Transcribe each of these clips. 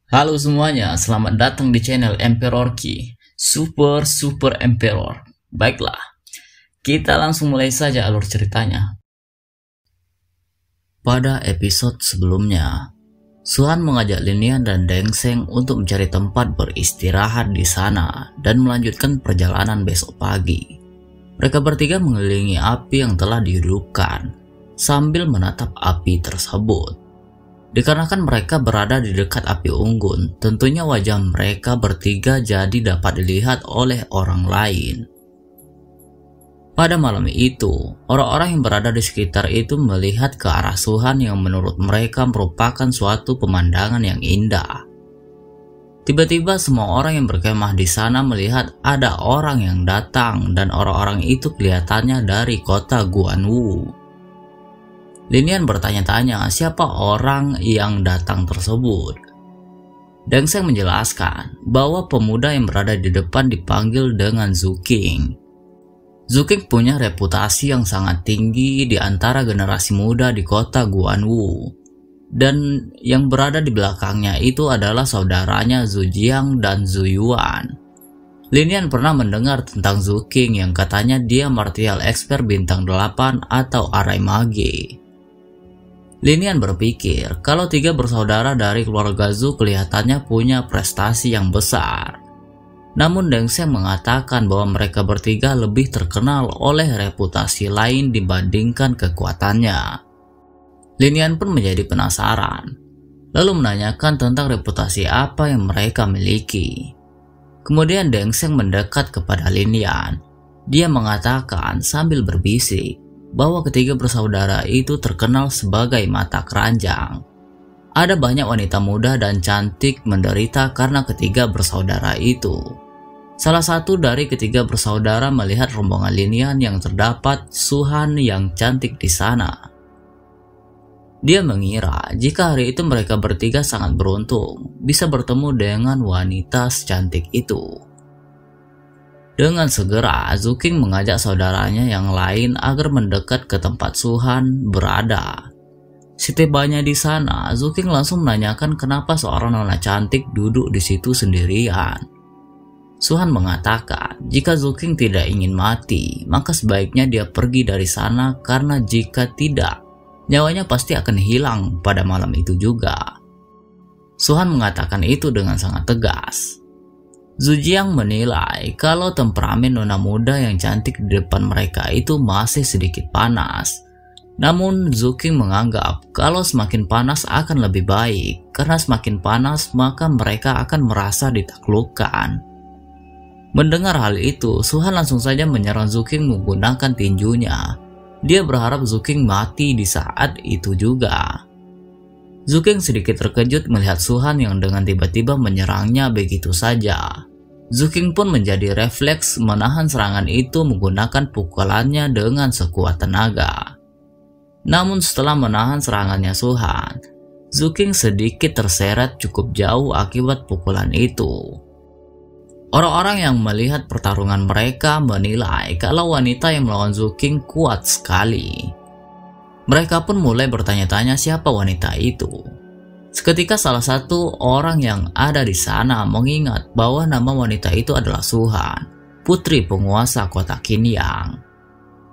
Halo semuanya, selamat datang di channel Emperor Ki, Super Emperor. Baiklah, kita langsung mulai saja alur ceritanya. Pada episode sebelumnya, Suhan mengajak Linian dan Dengseng untuk mencari tempat beristirahat di sana dan melanjutkan perjalanan besok pagi. Mereka bertiga mengelilingi api yang telah dihidupkan sambil menatap api tersebut. Dikarenakan mereka berada di dekat api unggun, tentunya wajah mereka bertiga jadi dapat dilihat oleh orang lain. Pada malam itu, orang-orang yang berada di sekitar itu melihat ke arah Suhan yang menurut mereka merupakan suatu pemandangan yang indah. Tiba-tiba semua orang yang berkemah di sana melihat ada orang yang datang dan orang-orang itu kelihatannya dari kota Guanwu. Linian bertanya-tanya siapa orang yang datang tersebut. Dengseng menjelaskan bahwa pemuda yang berada di depan dipanggil dengan Zuking. Zuking punya reputasi yang sangat tinggi di antara generasi muda di kota Guanwu. Dan yang berada di belakangnya itu adalah saudaranya Zujiang dan Zuyuan. Linian pernah mendengar tentang Zuking yang katanya dia martial expert bintang 8 atau arai mage. Linian berpikir kalau tiga bersaudara dari keluarga Zu kelihatannya punya prestasi yang besar. Namun Dengseng mengatakan bahwa mereka bertiga lebih terkenal oleh reputasi lain dibandingkan kekuatannya. Linian pun menjadi penasaran, lalu menanyakan tentang reputasi apa yang mereka miliki. Kemudian Dengseng mendekat kepada Linian. Dia mengatakan sambil berbisik bahwa ketiga bersaudara itu terkenal sebagai mata keranjang. Ada banyak wanita muda dan cantik menderita karena ketiga bersaudara itu. Salah satu dari ketiga bersaudara melihat rombongan Linian yang terdapat Suhan yang cantik di sana. Dia mengira jika hari itu mereka bertiga sangat beruntung bisa bertemu dengan wanita secantik itu. Dengan segera, Zuking mengajak saudaranya yang lain agar mendekat ke tempat Suhan berada. Setibanya di sana, Zuking langsung menanyakan kenapa seorang nona cantik duduk di situ sendirian. Suhan mengatakan jika Zuking tidak ingin mati, maka sebaiknya dia pergi dari sana karena jika tidak, nyawanya pasti akan hilang pada malam itu juga. Suhan mengatakan itu dengan sangat tegas. Zujiang menilai kalau temperamen nona muda yang cantik di depan mereka itu masih sedikit panas. Namun Zuking menganggap kalau semakin panas akan lebih baik, karena semakin panas maka mereka akan merasa ditaklukkan. Mendengar hal itu, Suhan langsung saja menyerang Zuking menggunakan tinjunya. Dia berharap Zuking mati di saat itu juga. Zuking sedikit terkejut melihat Suhan yang dengan tiba-tiba menyerangnya begitu saja. Zuking pun menjadi refleks menahan serangan itu menggunakan pukulannya dengan sekuat tenaga. Namun setelah menahan serangannya Suhan, Zuking sedikit terseret cukup jauh akibat pukulan itu. Orang-orang yang melihat pertarungan mereka menilai kalau wanita yang melawan Zuking kuat sekali. Mereka pun mulai bertanya-tanya siapa wanita itu. Seketika salah satu orang yang ada di sana mengingat bahwa nama wanita itu adalah Suhan, putri penguasa kota Qinyang.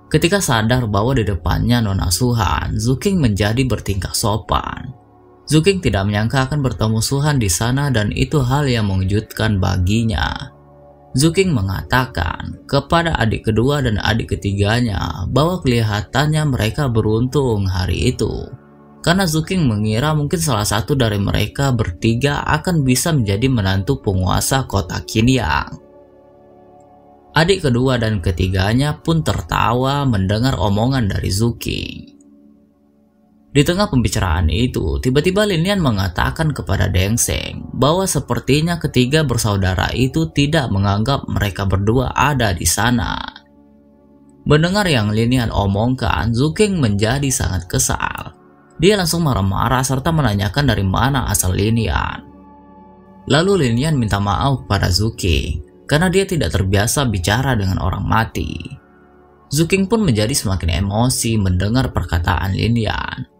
Ketika sadar bahwa di depannya nona Suhan, Zuking menjadi bertingkah sopan. Zuking tidak menyangka akan bertemu Suhan di sana dan itu hal yang mengejutkan baginya. Zuking mengatakan kepada adik kedua dan adik ketiganya bahwa kelihatannya mereka beruntung hari itu. Karena Zuking mengira mungkin salah satu dari mereka bertiga akan bisa menjadi menantu penguasa kota Qinyang. Adik kedua dan ketiganya pun tertawa mendengar omongan dari Zuking. Di tengah pembicaraan itu, tiba-tiba Linian mengatakan kepada Dengseng bahwa sepertinya ketiga bersaudara itu tidak menganggap mereka berdua ada di sana. Mendengar yang Linian omongkan, Zuking menjadi sangat kesal. Dia langsung marah-marah serta menanyakan dari mana asal Linian. Lalu Linian minta maaf pada Zuking karena dia tidak terbiasa bicara dengan orang mati. Zuking pun menjadi semakin emosi mendengar perkataan Linian.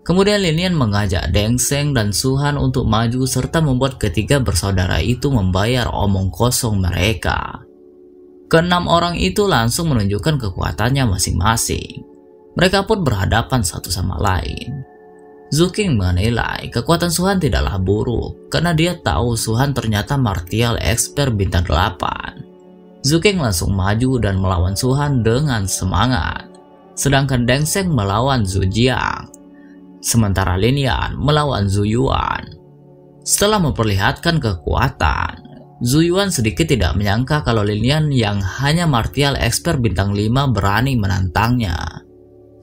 Kemudian Linian mengajak Deng Zeng dan Su-han untuk maju serta membuat ketiga bersaudara itu membayar omong kosong mereka. Keenam orang itu langsung menunjukkan kekuatannya masing-masing. Mereka pun berhadapan satu sama lain. Zhu King menilai kekuatan Su-han tidaklah buruk karena dia tahu Su-han ternyata martial expert bintang 8. Zhu King langsung maju dan melawan Su-han dengan semangat. Sedangkan Deng Zeng melawan Zhu Jiang. Sementara Linian melawan Zhu Yuan. Setelah memperlihatkan kekuatan, Zhu Yuan sedikit tidak menyangka kalau Linian yang hanya martial expert bintang 5 berani menantangnya.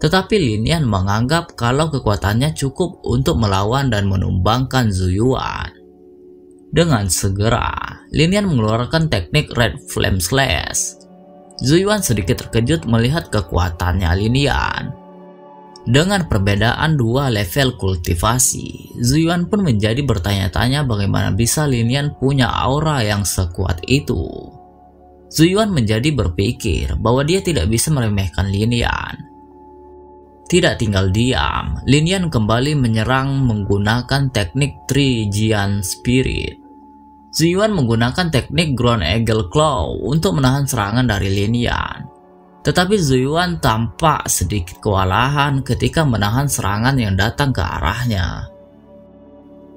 Tetapi Linian menganggap kalau kekuatannya cukup untuk melawan dan menumbangkan Zhu Yuan. Dengan segera, Linian mengeluarkan teknik Red Flame Slash. Zhu Yuan sedikit terkejut melihat kekuatannya Linian. Dengan perbedaan 2 level kultivasi, Zhu Yuan pun menjadi bertanya-tanya bagaimana bisa Linian punya aura yang sekuat itu. Zhu Yuan menjadi berpikir bahwa dia tidak bisa meremehkan Linian. Tidak tinggal diam, Linian kembali menyerang menggunakan teknik Three Jian Spirit. Zhu Yuan menggunakan teknik Ground Eagle Claw untuk menahan serangan dari Linian. Tetapi Zhu Yuan tampak sedikit kewalahan ketika menahan serangan yang datang ke arahnya.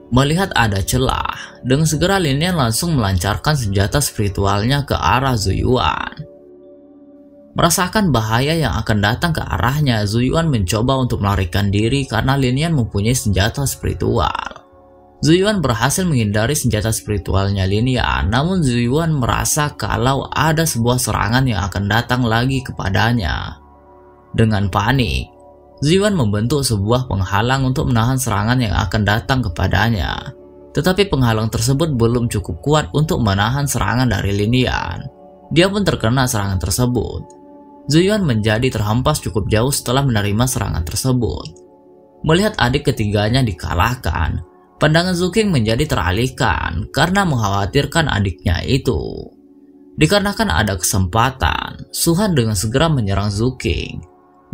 Melihat ada celah, dengan segera Linian langsung melancarkan senjata spiritualnya ke arah Zhu Yuan. Merasakan bahaya yang akan datang ke arahnya, Zhu Yuan mencoba untuk melarikan diri karena Linian mempunyai senjata spiritual. Zhu Yuan berhasil menghindari senjata spiritualnya Linian, namun Zhu Yuan merasa kalau ada sebuah serangan yang akan datang lagi kepadanya. Dengan panik, Zhu Yuan membentuk sebuah penghalang untuk menahan serangan yang akan datang kepadanya. Tetapi penghalang tersebut belum cukup kuat untuk menahan serangan dari Linian. Dia pun terkena serangan tersebut. Zhu Yuan menjadi terhempas cukup jauh setelah menerima serangan tersebut. Melihat adik ketiganya dikalahkan, pandangan Zhu King menjadi teralihkan karena mengkhawatirkan adiknya itu. Dikarenakan ada kesempatan, Su-han dengan segera menyerang Zhu King.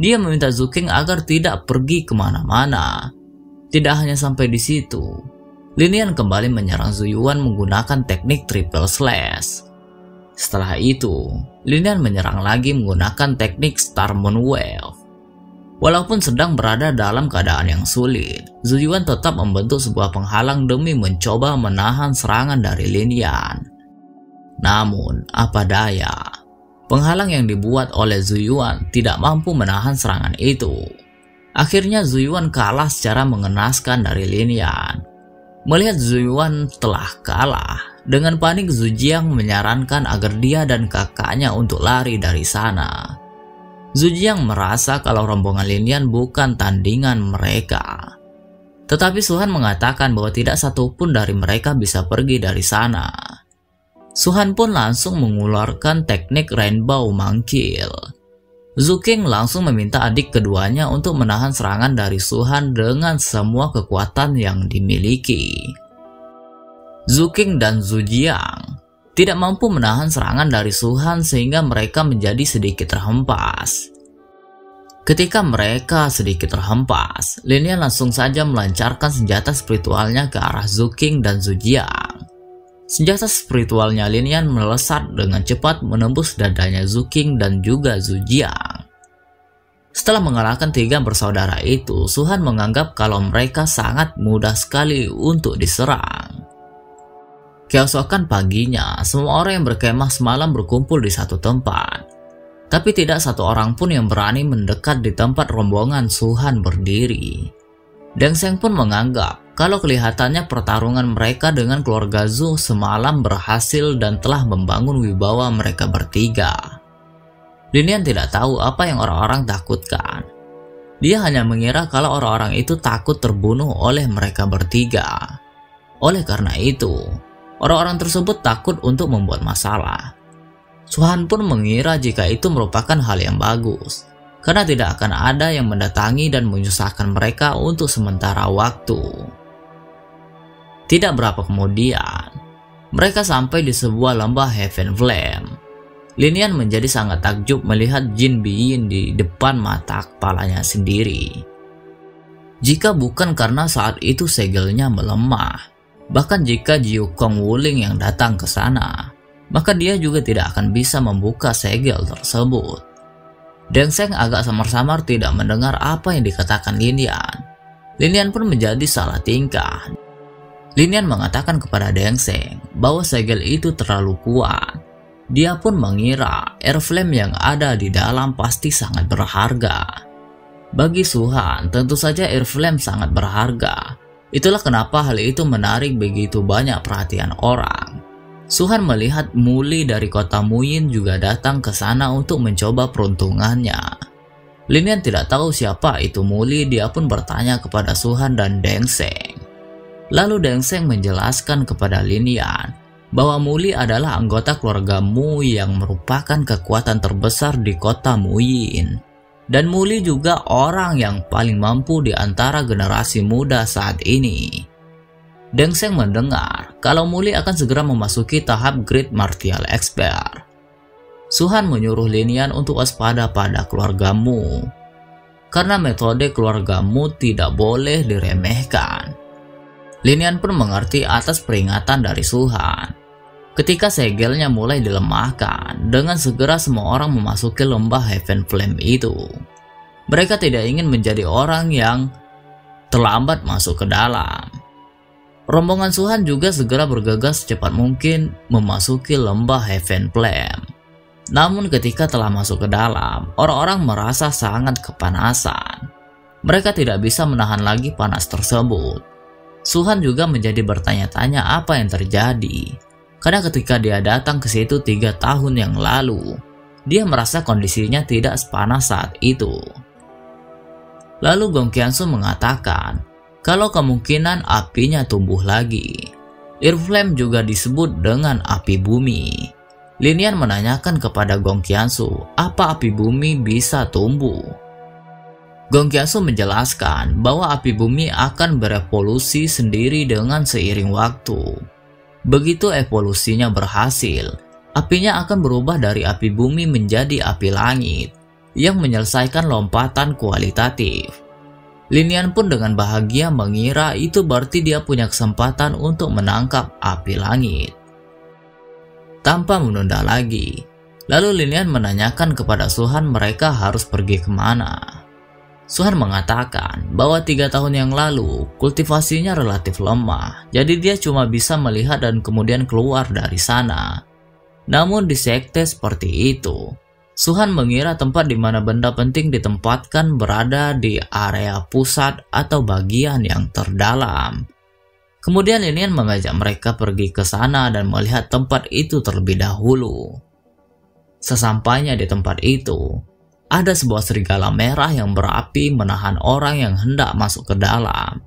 Dia meminta Zhu King agar tidak pergi kemana-mana. Tidak hanya sampai di situ, Linian kembali menyerang Zhu Yuan menggunakan teknik Triple Slash. Setelah itu, Linian menyerang lagi menggunakan teknik Star Moon Wave. Walaupun sedang berada dalam keadaan yang sulit, Zhu Yuan tetap membentuk sebuah penghalang demi mencoba menahan serangan dari Linian. Namun, apa daya, penghalang yang dibuat oleh Zhu Yuan tidak mampu menahan serangan itu. Akhirnya Zhu Yuan kalah secara mengenaskan dari Linian. Melihat Zhu Yuan telah kalah, dengan panik Zhu Jiang menyarankan agar dia dan kakaknya untuk lari dari sana. Zhu Jiang merasa kalau rombongan Linian bukan tandingan mereka. Tetapi Su-han mengatakan bahwa tidak satupun dari mereka bisa pergi dari sana. Su-han pun langsung mengeluarkan teknik Rainbow Mangkil. Zhu King langsung meminta adik keduanya untuk menahan serangan dari Su-han dengan semua kekuatan yang dimiliki. Zhu King dan Zhu Jiang tidak mampu menahan serangan dari Su-han sehingga mereka menjadi sedikit terhempas. Ketika mereka sedikit terhempas, Linian langsung saja melancarkan senjata spiritualnya ke arah Zhu King dan Zhu Jiang. Senjata spiritualnya Linian melesat dengan cepat menembus dadanya Zhu King dan juga Zhu Jiang. Setelah mengalahkan 3 bersaudara itu, Su-han menganggap kalau mereka sangat mudah sekali untuk diserang. Keesokan paginya, semua orang yang berkemah semalam berkumpul di satu tempat. Tapi tidak satu orang pun yang berani mendekat di tempat rombongan Su-han berdiri. Deng Zeng pun menganggap kalau kelihatannya pertarungan mereka dengan keluarga Zhu semalam berhasil dan telah membangun wibawa mereka bertiga. Linian tidak tahu apa yang orang-orang takutkan. Dia hanya mengira kalau orang-orang itu takut terbunuh oleh mereka bertiga. Oleh karena itu, orang-orang tersebut takut untuk membuat masalah. Su-han pun mengira jika itu merupakan hal yang bagus, karena tidak akan ada yang mendatangi dan menyusahkan mereka untuk sementara waktu. Tidak berapa kemudian, mereka sampai di sebuah lembah Heaven Flame. Linian menjadi sangat takjub melihat Jin Biyin di depan mata kepalanya sendiri. Jika bukan karena saat itu segelnya melemah, bahkan jika Jiu Kong Wuling yang datang ke sana, maka dia juga tidak akan bisa membuka segel tersebut. Deng Zeng agak samar-samar tidak mendengar apa yang dikatakan Lin Yan. Lin Yan pun menjadi salah tingkah. Lin Yan mengatakan kepada Deng Zeng bahwa segel itu terlalu kuat. Dia pun mengira air flame yang ada di dalam pasti sangat berharga. Bagi Su Han, tentu saja air flame sangat berharga. Itulah kenapa hal itu menarik begitu banyak perhatian orang. Su Han melihat Muli dari kota Muyin juga datang ke sana untuk mencoba peruntungannya. Lin Yan tidak tahu siapa itu Muli, dia pun bertanya kepada Su Han dan Deng Zeng. Lalu Deng Zeng menjelaskan kepada Lin Yan bahwa Muli adalah anggota keluarga Mu yang merupakan kekuatan terbesar di kota Muyin. Dan Muli juga orang yang paling mampu di antara generasi muda saat ini. Deng Zeng mendengar kalau Muli akan segera memasuki tahap Great Martial Expert. Su Han menyuruh Lin Yan untuk waspada pada keluarga Mu, karena metode keluarga Mu tidak boleh diremehkan. Lin Yan pun mengerti atas peringatan dari Su Han. Ketika segelnya mulai dilemahkan, dengan segera semua orang memasuki lembah Heaven Flame itu. Mereka tidak ingin menjadi orang yang terlambat masuk ke dalam. Rombongan Su Han juga segera bergegas secepat mungkin memasuki lembah Heaven Flame. Namun ketika telah masuk ke dalam, orang-orang merasa sangat kepanasan. Mereka tidak bisa menahan lagi panas tersebut. Su Han juga menjadi bertanya-tanya apa yang terjadi. Karena ketika dia datang ke situ 3 tahun yang lalu, dia merasa kondisinya tidak sepanas saat itu. Lalu Gong Qiansu mengatakan kalau kemungkinan apinya tumbuh lagi. Air flame juga disebut dengan api bumi. Lin Yan menanyakan kepada Gong Qiansu apa api bumi bisa tumbuh. Gong Qiansu menjelaskan bahwa api bumi akan berevolusi sendiri dengan seiring waktu. Begitu evolusinya berhasil, apinya akan berubah dari api bumi menjadi api langit yang menyelesaikan lompatan kualitatif. Lin Yan pun dengan bahagia mengira itu berarti dia punya kesempatan untuk menangkap api langit. Tanpa menunda lagi, lalu Lin Yan menanyakan kepada Su Han mereka harus pergi kemana. Su Han mengatakan bahwa 3 tahun yang lalu kultivasinya relatif lemah, jadi dia cuma bisa melihat dan kemudian keluar dari sana. Namun di sekte seperti itu, Su Han mengira tempat di mana benda penting ditempatkan berada di area pusat atau bagian yang terdalam. Kemudian Lin Yan mengajak mereka pergi ke sana dan melihat tempat itu terlebih dahulu. Sesampainya di tempat itu, ada sebuah serigala merah yang berapi menahan orang yang hendak masuk ke dalam.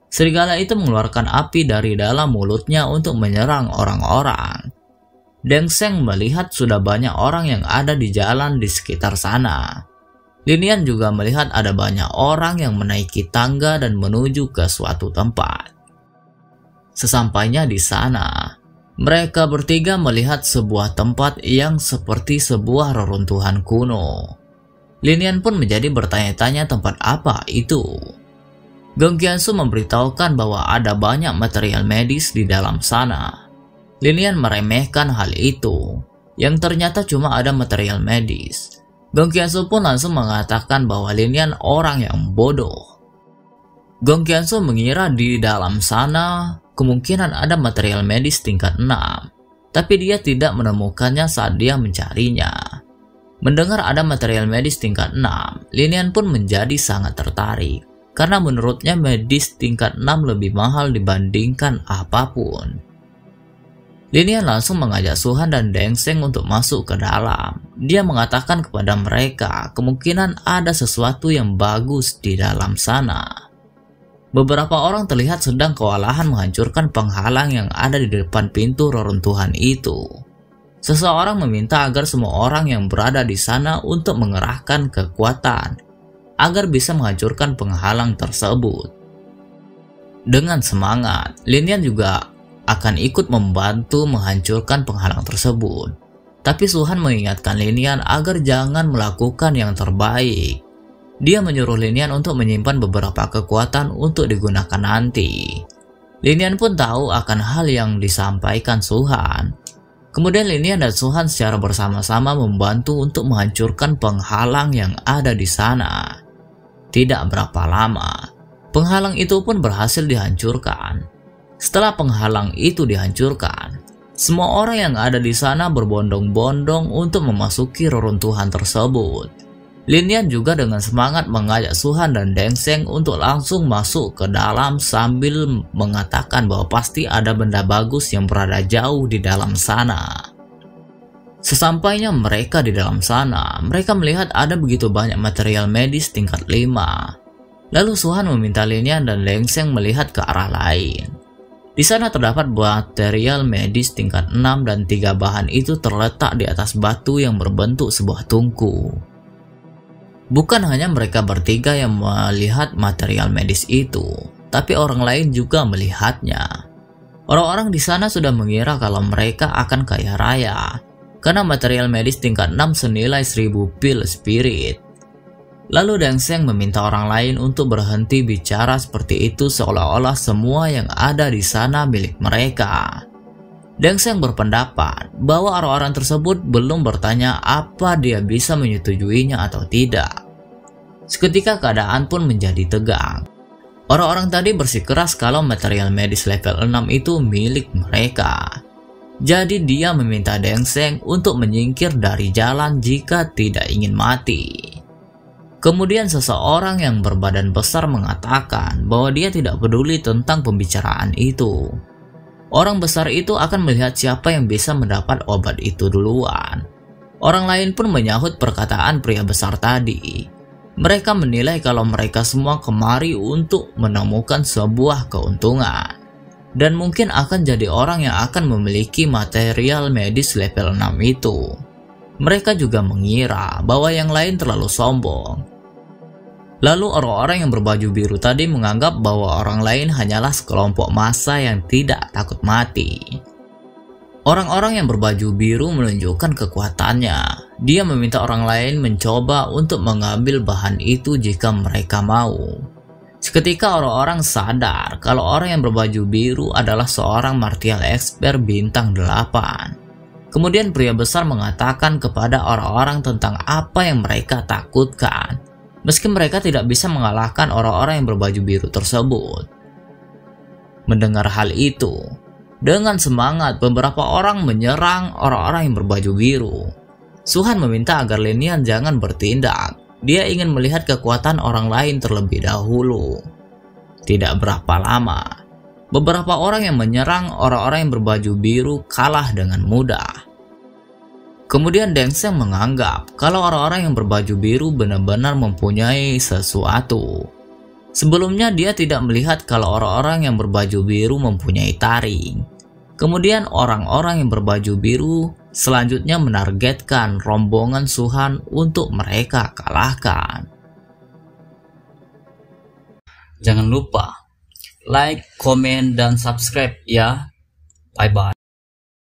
Serigala itu mengeluarkan api dari dalam mulutnya untuk menyerang orang-orang. Deng Zeng melihat sudah banyak orang yang ada di jalan di sekitar sana. Lin Yan juga melihat ada banyak orang yang menaiki tangga dan menuju ke suatu tempat. Sesampainya di sana, mereka bertiga melihat sebuah tempat yang seperti sebuah reruntuhan kuno. Lin Yan pun menjadi bertanya-tanya tempat apa itu. Gong Qiansu memberitahukan bahwa ada banyak material medis di dalam sana. Lin Yan meremehkan hal itu, yang ternyata cuma ada material medis. Gong Qiansu pun langsung mengatakan bahwa Lin Yan orang yang bodoh. Gong Qiansu mengira di dalam sana kemungkinan ada material medis tingkat 6, tapi dia tidak menemukannya saat dia mencarinya. Mendengar ada material medis tingkat 6, Lin Yan pun menjadi sangat tertarik, karena menurutnya medis tingkat 6 lebih mahal dibandingkan apapun. Lin Yan langsung mengajak Su Han dan Deng Zeng untuk masuk ke dalam. Dia mengatakan kepada mereka kemungkinan ada sesuatu yang bagus di dalam sana. Beberapa orang terlihat sedang kewalahan menghancurkan penghalang yang ada di depan pintu reruntuhan itu. Seseorang meminta agar semua orang yang berada di sana untuk mengerahkan kekuatan agar bisa menghancurkan penghalang tersebut. Dengan semangat, Lin Yan juga akan ikut membantu menghancurkan penghalang tersebut. Tapi Su Han mengingatkan Lin Yan agar jangan melakukan yang terbaik. Dia menyuruh Linian untuk menyimpan beberapa kekuatan untuk digunakan nanti. Linian pun tahu akan hal yang disampaikan Su-han. Kemudian Linian dan Su-han secara bersama-sama membantu untuk menghancurkan penghalang yang ada di sana. Tidak berapa lama, penghalang itu pun berhasil dihancurkan. Setelah penghalang itu dihancurkan, semua orang yang ada di sana berbondong-bondong untuk memasuki reruntuhan tersebut. Linian juga dengan semangat mengajak Su-han dan Deng Zeng untuk langsung masuk ke dalam sambil mengatakan bahwa pasti ada benda bagus yang berada jauh di dalam sana. Sesampainya mereka di dalam sana, mereka melihat ada begitu banyak material medis tingkat 5. Lalu Su-han meminta Linian dan Deng Zeng melihat ke arah lain. Di sana terdapat material medis tingkat 6 dan 3 bahan itu terletak di atas batu yang berbentuk sebuah tungku. Bukan hanya mereka bertiga yang melihat material medis itu, tapi orang lain juga melihatnya. Orang-orang di sana sudah mengira kalau mereka akan kaya raya, karena material medis tingkat 6 senilai 1000 pil spirit. Lalu Deng Zeng meminta orang lain untuk berhenti bicara seperti itu seolah-olah semua yang ada di sana milik mereka. Deng Zeng berpendapat bahwa orang-orang tersebut belum bertanya apa dia bisa menyetujuinya atau tidak. Seketika keadaan pun menjadi tegang. Orang-orang tadi bersikeras kalau material medis level 6 itu milik mereka. Jadi dia meminta Deng Zeng untuk menyingkir dari jalan jika tidak ingin mati. Kemudian seseorang yang berbadan besar mengatakan bahwa dia tidak peduli tentang pembicaraan itu. Orang besar itu akan melihat siapa yang bisa mendapat obat itu duluan. Orang lain pun menyahut perkataan pria besar tadi. Mereka menilai kalau mereka semua kemari untuk menemukan sebuah keuntungan. Dan mungkin akan jadi orang yang akan memiliki material medis level 6 itu. Mereka juga mengira bahwa yang lain terlalu sombong. Lalu orang-orang yang berbaju biru tadi menganggap bahwa orang lain hanyalah sekelompok massa yang tidak takut mati. Orang-orang yang berbaju biru menunjukkan kekuatannya. Dia meminta orang lain mencoba untuk mengambil bahan itu jika mereka mau. Seketika orang-orang sadar kalau orang yang berbaju biru adalah seorang martial expert bintang 8. Kemudian pria besar mengatakan kepada orang-orang tentang apa yang mereka takutkan. Meski mereka tidak bisa mengalahkan orang-orang yang berbaju biru tersebut. Mendengar hal itu, dengan semangat beberapa orang menyerang orang-orang yang berbaju biru. Su-han meminta agar Linian jangan bertindak. Dia ingin melihat kekuatan orang lain terlebih dahulu. Tidak berapa lama, beberapa orang yang menyerang orang-orang yang berbaju biru kalah dengan mudah. Kemudian Deng Zeng menganggap kalau orang-orang yang berbaju biru benar-benar mempunyai sesuatu. Sebelumnya dia tidak melihat kalau orang-orang yang berbaju biru mempunyai taring. Kemudian orang-orang yang berbaju biru selanjutnya menargetkan rombongan Su-han untuk mereka kalahkan. Jangan lupa like, komen, dan subscribe ya. Bye-bye.